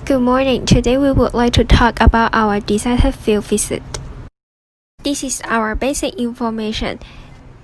Good morning. Today we would like to talk about our decided field visit. This is our basic information.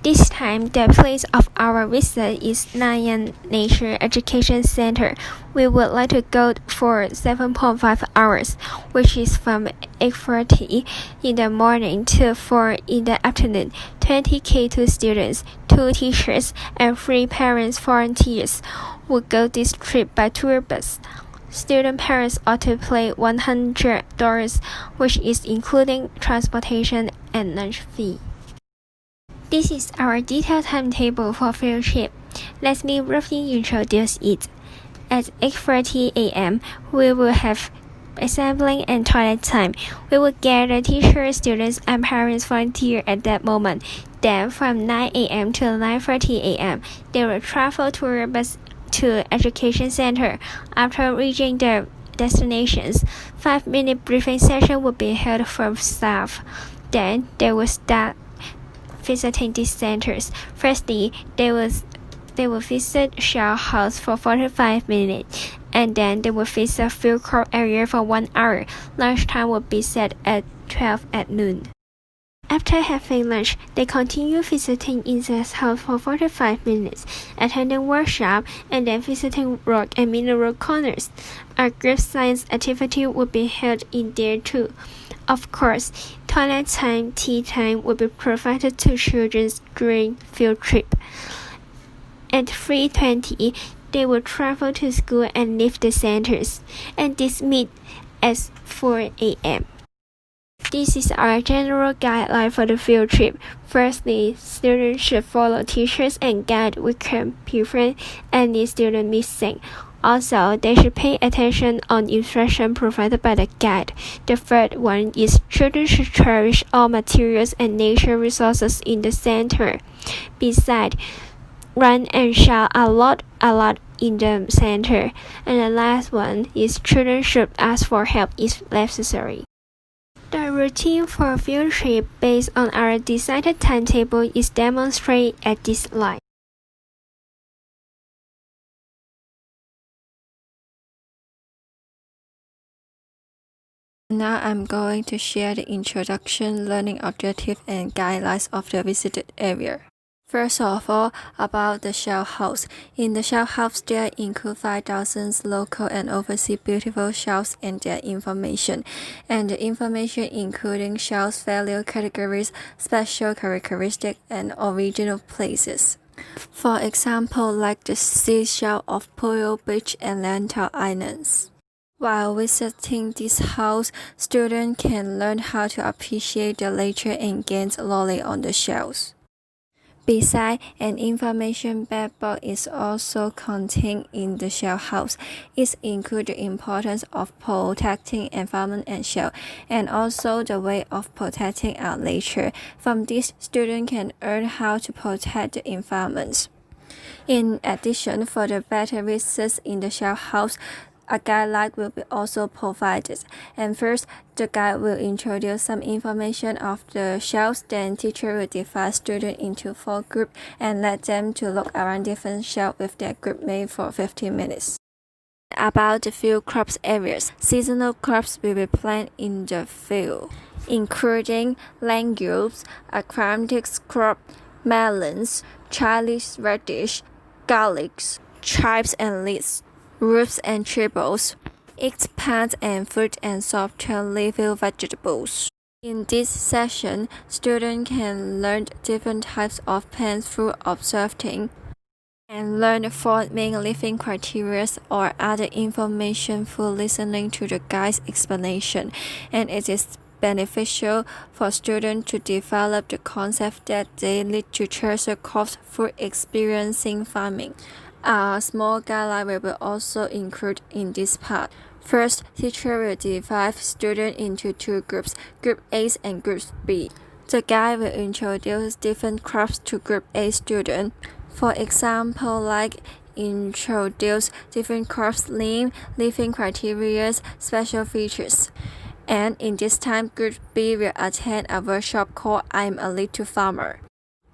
This time, the place of our visit is Nanyang Nature Education Center. We would like to go for 7.5 hours, which is from 8:30 in the morning to 4 in the afternoon. 20 K2 students, 2 teachers, and 3 parents volunteers will go this trip by tour bus. Student parents ought to pay $100, which is including transportation and lunch fee. This is our detailed timetable for field trip. Let me briefly introduce it. At 8:30 a.m., we will have assembling and toilet time. We will gather teachers, students, and parents volunteer at that moment. Then from 9 a.m. to 9:30 a.m., they will travel tour bus to education center. After reaching their destinations, 5-minute briefing session will be held from staff. Then they will start visiting these centers. Firstly, they will visit Shell House for 45 minutes, and then they will visit field crop area for 1 hour. Lunchtime will be set at 12 at noon. After having lunch, they continue visiting insect house for 45 minutes, attending workshop, and then visiting rock and mineral corners. A group science activity will be held in there too. Of course, toilet time, tea time will be provided to children during field trip. At 3:20, they will travel to school and leave the centers, and dismiss at 4 a.m. This is our general guideline for the field trip. Firstly, students should follow teachers and guide. We can prevent any student missing. Also, they should pay attention on instruction provided by the guide. The third one is children should cherish all materials and nature resources in the center. Besides, run and shout a lot in the center. And the last one is children should ask for help if necessary. The routine for field trip based on our decided timetable is demonstrated at this slide. Now I'm going to share the introduction, learning objective, and guidelines of the visited area. First of all, about the Shell House. In the Shell House, there include 5,000 local and overseas beautiful shells and their information. And the information including shells value categories, special characteristics, and original places. For example, like the seashell of Puyo Beach and Lantau Islands. While visiting this house, students can learn how to appreciate the nature and gain knowledge on the shells. Besides, an information backbook is also contained in the Shell House. It includes the importance of protecting environment and shell, and also the way of protecting our nature. From this, students can learn how to protect the environment. In addition, for the better research in the Shell House, a guideline will be also provided. And first, the guide will introduce some information of the shells. Then teacher will divide students into 4 groups and let them to look around different shells with their group mate for 15 minutes. About the field crops areas, seasonal crops will be planted in the field, including legumes, aquatic crop, melons, Chinese radish, garlics, chives and leeks, roots and tribbles, eggplant and fruit and soft leafy vegetables. In this session, students can learn different types of plants through observing and learn 4 main living criteria or other information through listening to the guide's explanation, and it is beneficial for students to develop the concept that they need to treasure crops through experiencing farming. A small guideline will be also included in this part. First, teacher will divide students into 2 groups, Group A and Group B. The guide will introduce different crops to Group A students. For example, like introduce different crops name, living criteria, special features. And in this time, Group B will attend a workshop called I'm a Little Farmer.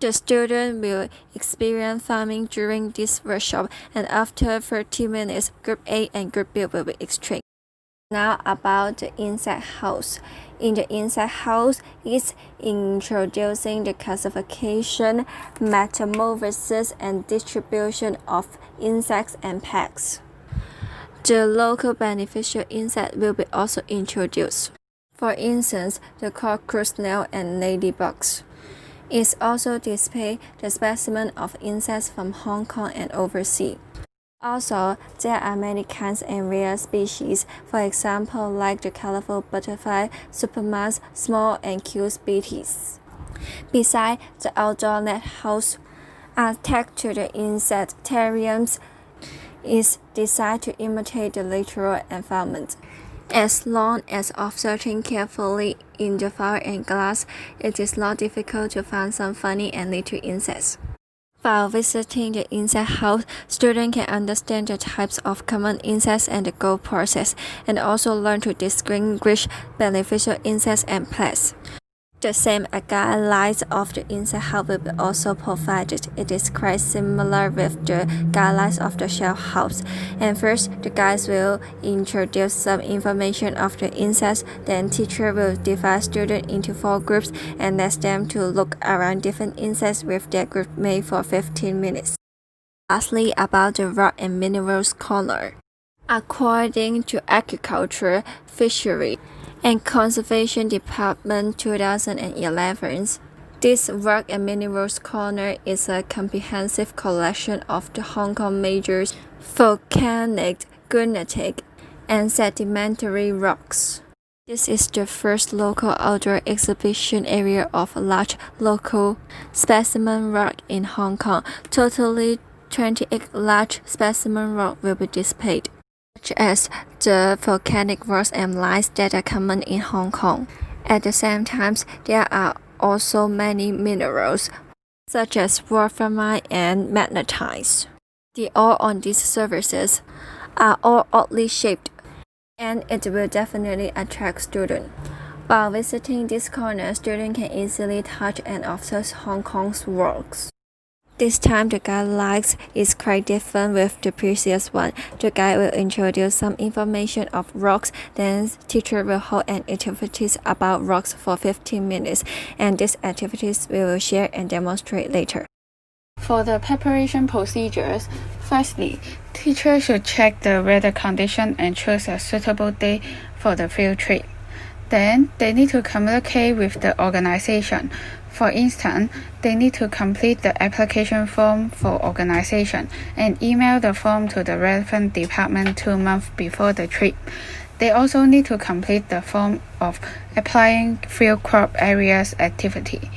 The student will experience farming during this workshop, and after 30 minutes, Group A and Group B will be exchanged. Now about the insect house. In the insect house, it's introducing the classification, metamorphosis, and distribution of insects and pests. The local beneficial insect will be also introduced. For instance, the cockroach snail and ladybugs. It also displays the specimen of insects from Hong Kong and overseas. Also, there are many kinds and rare species, for example like the colorful butterfly, supermouse, small and cute species. Besides, the outdoor net house attached to the insectariums is designed to imitate the natural environment. As long as observing carefully in the flower and glass, it is not difficult to find some funny and little insects. While visiting the insect house, students can understand the types of common insects and the growth process, and also learn to distinguish beneficial insects and pests. The same guidelines of the insect house will be also provided. It is quite similar with the guidelines of the shell house. And first, the guides will introduce some information of the insects. Then teacher will divide students into 4 groups and ask them to look around different insects with their group mate for 15 minutes. Lastly, about the rock and minerals corner. According to Agriculture, Fishery, and Conservation Department 2011, this Rock and Minerals Corner is a comprehensive collection of the Hong Kong major volcanic, granitic, and sedimentary rocks. This is the first local outdoor exhibition area of large local specimen rock in Hong Kong. Totally 28 large specimen rock will be displayed, such as the volcanic rocks and limes that are common in Hong Kong. At the same time, there are also many minerals, such as wolframite and magnetite. The ore on these surfaces are all oddly shaped, and it will definitely attract students. While visiting this corner, students can easily touch and observe Hong Kong's rocks. This time the guidelines is quite different with the previous one. The guide will introduce some information of rocks, then teacher will hold an activities about rocks for 15 minutes, and these activities we will share and demonstrate later. For the preparation procedures, firstly, teachers should check the weather condition and choose a suitable day for the field trip. Then they need to communicate with the organization. For instance, they need to complete the application form for organization and email the form to the relevant department 2 months before the trip. They also need to complete the form of applying field crop areas activity.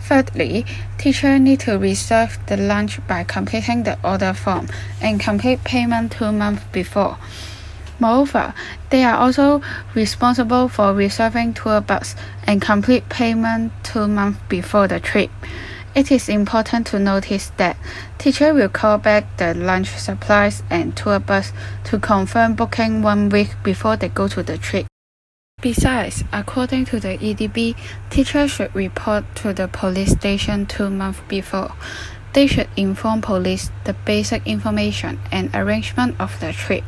Thirdly, teachers need to reserve the lunch by completing the order form and complete payment 2 months before. Moreover, they are also responsible for reserving tour bus and complete payment 2 months before the trip. It is important to notice that teacher will call back the lunch supplies and tour bus to confirm booking 1 week before they go to the trip. Besides, according to the EDB, teachers should report to the police station 2 months before. They should inform police the basic information and arrangement of the trip.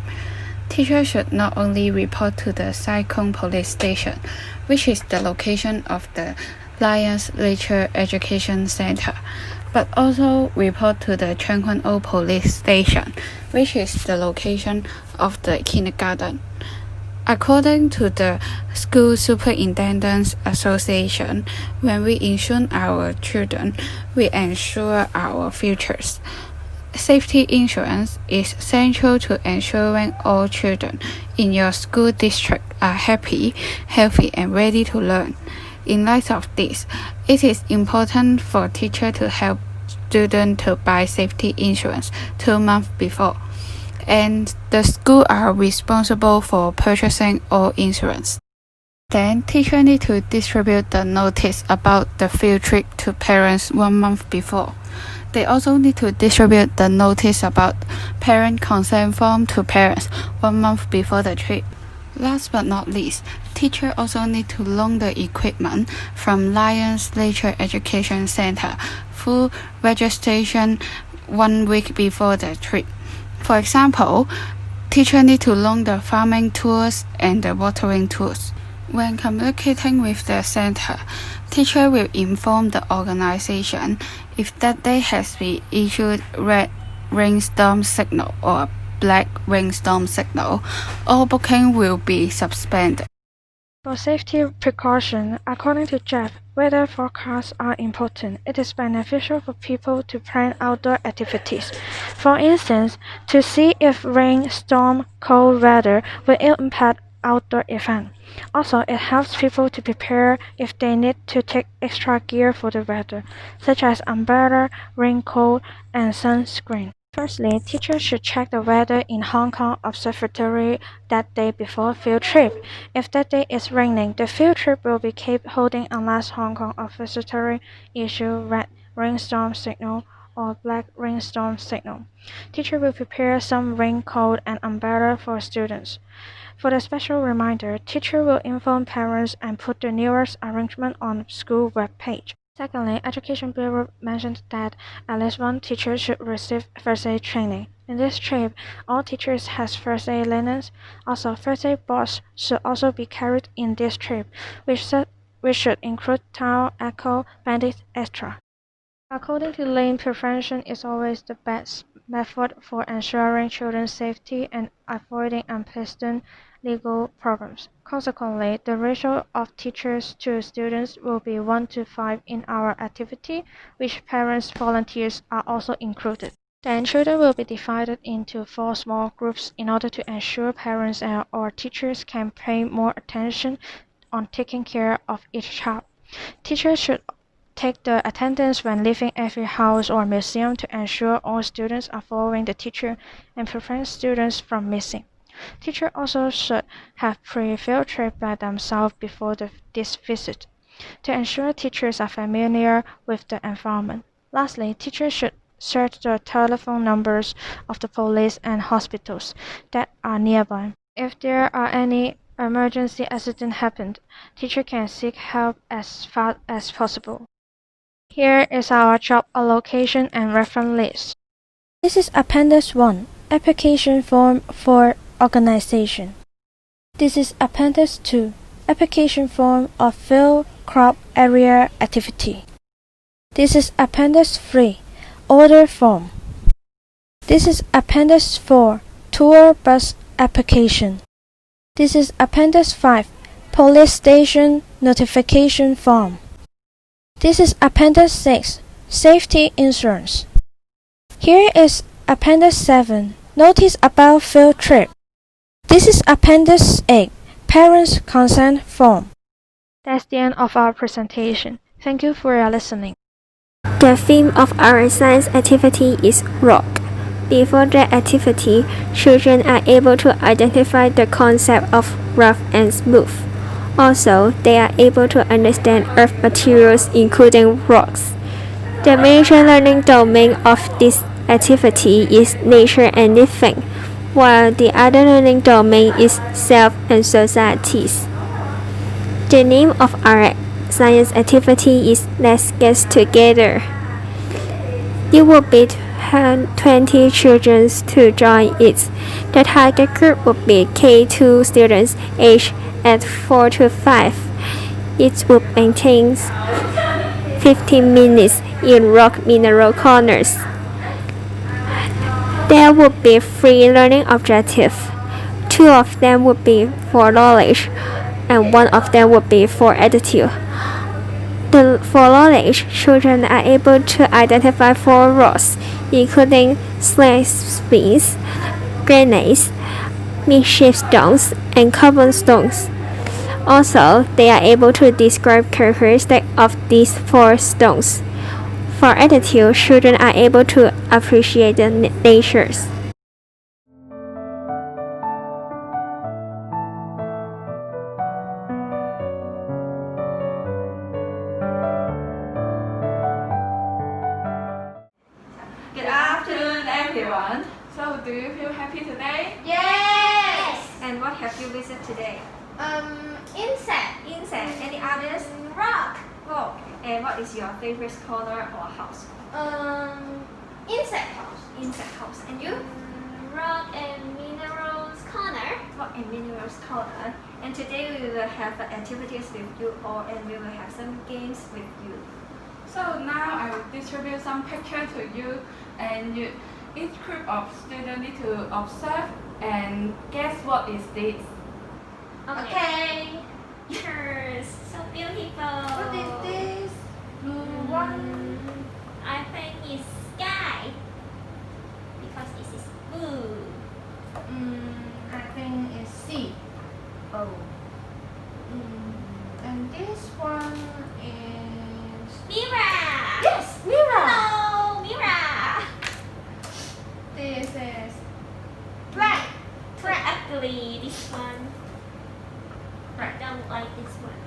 Teachers should not only report to the Sai Kung Police Station, which is the location of the Lions Nature Education Center, but also report to the Tseung Kwan O Police Station, which is the location of the kindergarten. According to the School Superintendents Association, when we insure our children, we ensure our futures. Safety insurance is central to ensuring all children in your school district are happy, healthy, and ready to learn. In light of this, it is important for teachers to help students to buy safety insurance 2 months before, and the school are responsible for purchasing all insurance. Then, teachers need to distribute the notice about the field trip to parents 1 month before. They also need to distribute the notice about parent consent form to parents 1 month before the trip. Last but not least, teachers also need to loan the equipment from Lions Nature Education Center through registration 1 week before the trip. For example, Teacher need to learn the farming tools and the watering tools. When communicating with the center, teacher will inform the organization if that day has been issued red rainstorm signal or black rainstorm signal. All booking will be suspended. For safety precaution, according to Jeff, weather forecasts are important. It is beneficial for people to plan outdoor activities. For instance, to see if rain, storm, cold weather will impact outdoor events. Also, it helps people to prepare if they need to take extra gear for the weather, such as umbrella, raincoat, and sunscreen. Firstly, teachers should check the weather in Hong Kong Observatory that day before field trip. If that day is raining, the field trip will be kept holding unless Hong Kong Observatory issue red rainstorm signal or black rainstorm signal. Teacher will prepare some raincoat and umbrella for students. For the special reminder, teacher will inform parents and put the newest arrangement on school webpage. Secondly, Education Bureau mentioned that at least one teacher should receive first aid training. In this trip, all teachers has first aid linens. Also, first aid box should also be carried in this trip, which should include towel, alcohol, bandage, etc. According to Lane, prevention is always the best method for ensuring children's safety and avoiding unpleasant legal problems. Consequently, the ratio of teachers to students will be 1 to 5 in our activity, which parents volunteers are also included. Then children will be divided into 4 small groups in order to ensure parents or teachers can pay more attention on taking care of each child. Teachers should take the attendance when leaving every house or museum to ensure all students are following the teacher and prevent students from missing. Teachers also should have pre-field trip by themselves before this visit, to ensure teachers are familiar with the environment. Lastly, teachers should search the telephone numbers of the police and hospitals that are nearby. If there are any emergency accident happened, teacher can seek help as fast as possible. Here is our job allocation and reference list. This is Appendix 1, Application Form for Organization. This is Appendix 2, Application Form of Field Crop Area Activity. This is Appendix 3, Order Form. This is Appendix 4, Tour Bus Application. This is Appendix 5, Police Station Notification Form. This is Appendix 6, Safety Insurance. Here is Appendix 7, Notice about Field Trip. This is Appendix 8, Parents' Consent Form. That's the end of our presentation. Thank you for your listening. The theme of our science activity is rock. Before that activity, children are able to identify the concept of rough and smooth. Also, they are able to understand earth materials including rocks. The major learning domain of this activity is nature and living, while the other learning domain is self and societies. The name of our science activity is Let's Get Together. It will be 20 children to join it. The target group will be K2 students aged at 4 to 5. It will maintain 15 minutes in rock mineral corners. There will be 3 learning objectives. 2 of them will be for knowledge, and 1 of them will be for attitude. For knowledge, children are able to identify 4 rocks, including sandstones, granites, midship stones, and cobblestones. Also, they are able to describe characteristics of these 4 stones. For attitude, children are able to appreciate the natures. Good afternoon, everyone. So, do you feel happy today? Yes! And what have you visited today? Insect. Insect. Any others? Rock. Oh, and what is your favorite corner or house? Insect house. Insect house. And you? Rock and mineral corner. Rock and Minerals corner. And today we will have activities with you all, and we will have some games with you. So now I will distribute some pictures to you, and each group of students need to observe and guess what is this. Okay. Cheers! So beautiful. What is this? Blue one. I think it's sky because this is blue. I think it's C. Oh. And this one is Mira! yes, mirror. Hello, Mira! This is black. Too ugly, this one. I Right. don't like this one.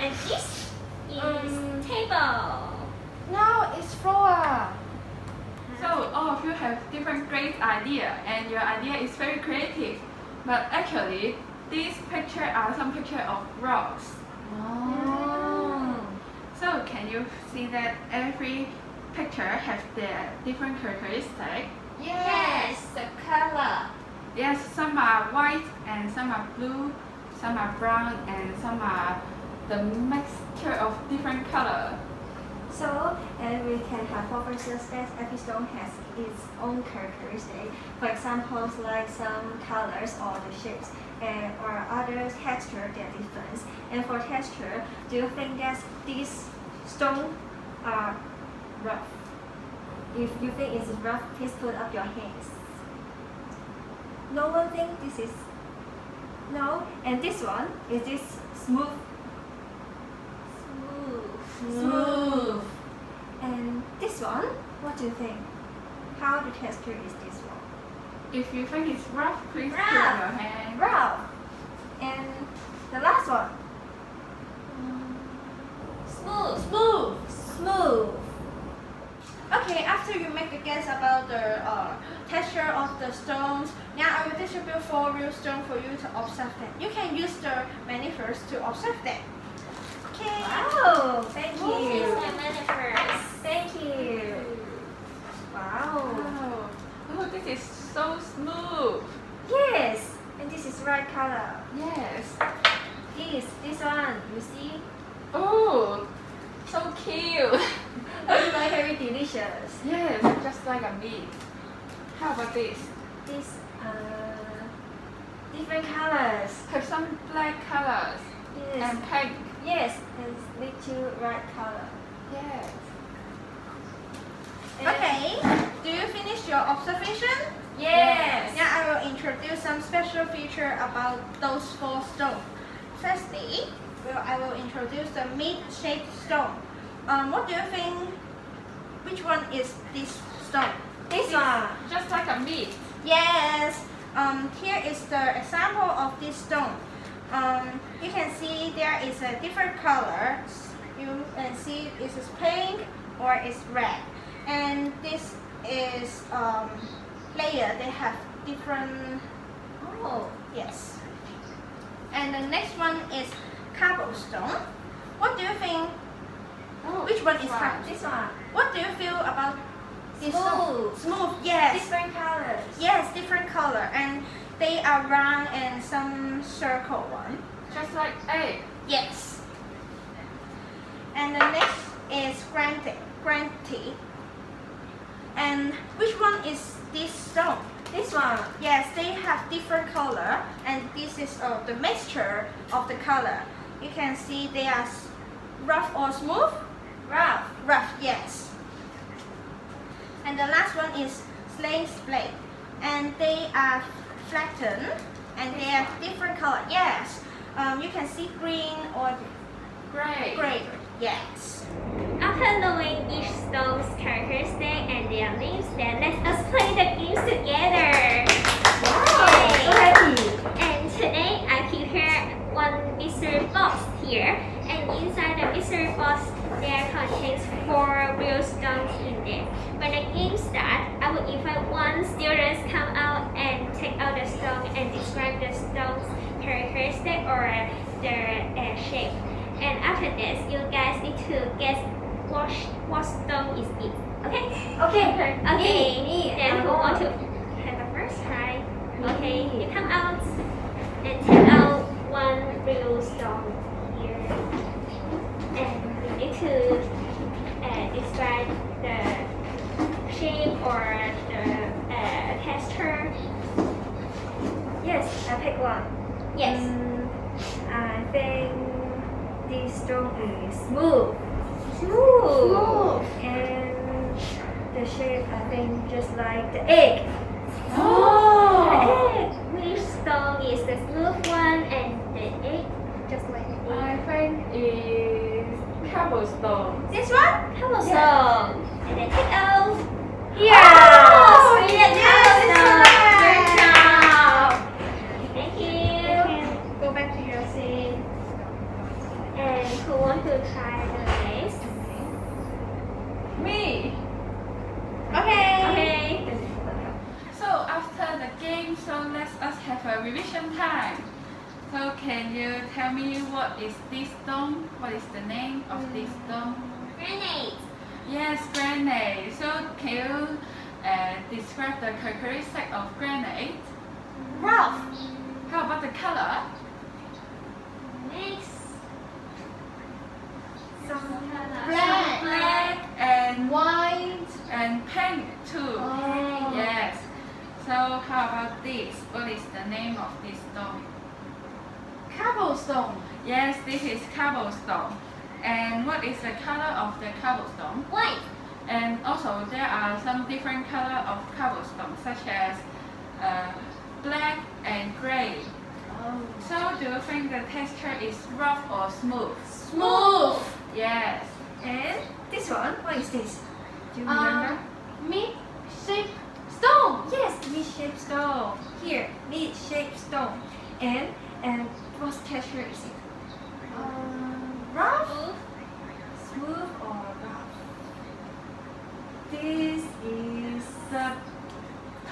And this is table. No, it's floor. So all of you have different great idea, and your idea is very creative. But actually, these pictures are some pictures of rocks. Oh. So can you see that every picture has their different characteristics? Yes, the color. Yes, some are white and some are blue, some are brown and some are the mixture of different color. So, and we can hypothesis that every stone has its own characteristic. For example, like some colors or the shapes, or other texture that different. And for texture, do you think that these stones are rough? If you think it's rough, please put up your hands. No one think this is no. And this one is this smooth. Smooth. And this one, what do you think? How the texture is this one? If you think it's rough, please put Rough. your hand. Rough. And the last one. Smooth. Okay, after you make a guess about the texture of the stones, now I will distribute 4 real stones for you to observe them. You can use the manifers to observe them. Okay. Wow, thank This you. is the manifers. Thank you. Wow. Wow. Oh, this is so smooth. Yes. And this is right color. Yes. This one, you see? Oh, so cute. It's like very delicious. Yes, just like a meat. How about this? This different colors. Have some black colors Yes. and pink. Yes, and little right color. Yes. And Okay, do you finish your observation? Yes. Now I will introduce some special feature about those 4 stones. Firstly, I will introduce the meat-shaped stone. What do you think? Which one is this stone? This one. Just like a meat. Yes. Here is the example of this stone. You can see there is a different color. You can see it is pink or it's red. And this is layer. They have different. Oh. Yes. And the next one is cobblestone. What do you think? Oh, Which one is wow. cobblestone? This one. What do you feel about this stone? Smooth. Smooth. Yes. Different colors. Yes, different color, and they are round and some circle one. Just like egg. Yes. And the next is granite. And which one is this stone? This one. Yes, they have different color, and this is the mixture of the color. You can see they are rough or smooth. Rough. Rough, yes. And the last one is slaying blade, and they are flattened, and they are different color. Yes, you can see green or Great. gray. Yes. After knowing each stone's characteristic and their names, then let us play the games together. Wow, so happy. And today I prepare one mystery box here, and inside the mystery box there contains 4 real stones in there. When the game starts, I will invite one student come out and take out the stone and describe the stone's characteristic or the shape. And after this, you guys need to guess what stone is it. Okay? Okay. Me. Then who want to have the first? let's try. Okay, you come out and take out one real stone here. And we need to extract the shape or the texture. Yes, I pick one. Yes. I think this stone is smooth. Smooth. And the shape, I think, just like the egg. Oh. Egg. Which stone is the smooth one and the egg? Just like the I egg. think is cobblestone. This one? Cobblestone. And then take out. Yeah. Oh, brilliant Yes, cobblestone. Good job. Thank you. Go back to your seat. And who want to try the next? Me. Okay. Okay. So after the game, so let us have a revision time. So can you tell me what is this stone? What is the name of this stone? Grenade. Yes, granite. So can you describe the characteristic of granite? Rough. How about the color? Next. Some Black. Black and white. and pink too. Oh. Yes. So how about this? What is the name of this stone? Cobblestone. Yes, this is cobblestone. And what is the color of the cobblestone? White. And also there are some different color of cobblestone, such as black and gray. So do you think the texture is rough or smooth? Smooth. Yes. And this one, what is this? Do you remember? Mid-shaped stone. Yes, mid-shaped stone. Here, mid-shaped stone. And what texture is it? Rough, smooth, or rough? This is the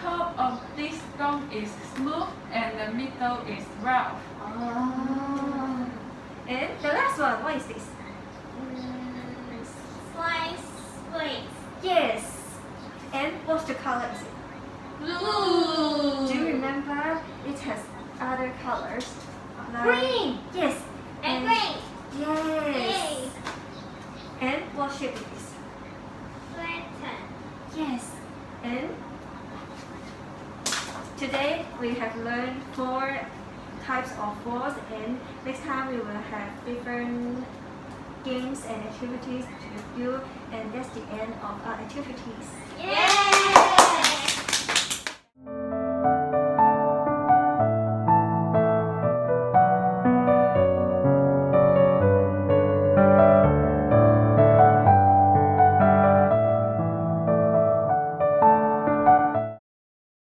top of this stone is smooth and the middle is rough. And the last one, what is this? Slice blades. Yes. And what's the color is it? Blue. Do you remember it has other colors? Like- Green. Yes. And gray. Yes. Yay. And what shape is this? Flatten. Yes. And today we have learned 4 types of balls, and next time we will have different games and activities to do, and that's the end of our activities. Yay.